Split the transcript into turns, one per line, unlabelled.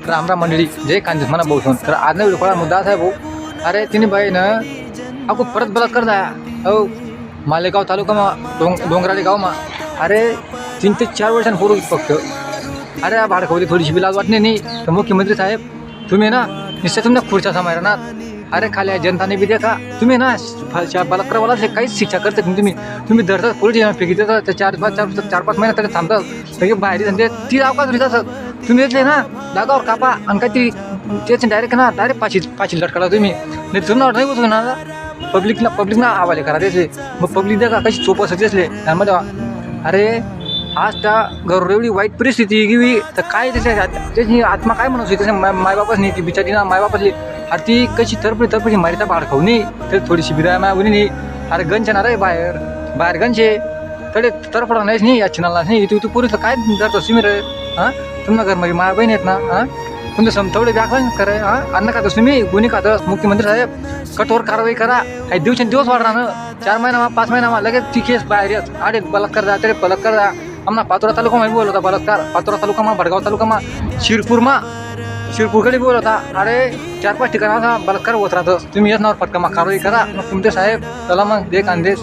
राम राम मंडळी, जय खानदेश म्हणा भाऊ. तर आज ना व्हिडिओ मुद्दा असा आहे भाऊ. अरे तिने बाई ना अको परत बलात्कार झाला हो मालेगाव तालुका मा डोंगराळे गाव मा. अरे 3 ते 4 वर्षांनी पोरं फक्त. अरे भाडखवली थोडीशी बी लाज वाटणे नाही. तर मुख्यमंत्री साहेब तुम्ही ना निश्चित तुमच्या खुर्च्या समारणात. अरे खाली जनताने बी देखा तुम्ही ना बलात्कारवाला काहीच शिक्षा करते तुम्ही धरतात पोलीस फेकी देतात. ते 4-5 महिन्यात तरी थांबतात. सगळे बाहेर धंदे ती अवकाश रितात तुम्ही येतले ना जागावर कापा आणि काहीतरी तेच डायरेक्ट ना डायरेक्ट पाचशे लटकाला तुम्ही नाही तुम्हाला नाही होत ना पब्लिकना हवाले करा त्याचे. मग पब्लिक देखा कशी सोपं असं दिसले त्यामध्ये. अरे आज त्या घरोर एवढी वाईट परिस्थिती गेली तर काय त्याची आत्मा काय म्हणत होती त्याच्या मायबापच नाही ती बिचारी ना मायबापासली. अरे ती कशी तरपडी मारिता भाड खाऊ नाही तर थोडीशी बिरा मागवली नाही. अरे गंज ना रे बाहेर गंजे तडे तरफडा नाहीच नाही या चिनाला नाही तू पुरीचं काय धरतो तुम्ही रे. हां तुमच्या घरमध्ये माया बहीण आहेत ना. हां तुमचं समथवडे व्याख्यान करे. हां अन्न खातं तुम्ही गुन्हे खातं. मुख्यमंत्री साहेब कठोर कारवाई करा. काही दिवस वाढणार ना 4 महिना 5 महिना लगेच ती केस बाहेर येत. अरे बलात्कार जा तरी बलात्कार जा. आम्हाला पातोरा तालुका बोल होता बलात्कार. पातोरा तालुका भडगाव तालुका शिरपूरकडे बोल होता. अरे 4-5 ठिकाणी असा बलात्कार होत राहतं. तुम्ही येत नावर फटका कारवाई करा. मग तुमचे साहेब चला मग जय खानदेश.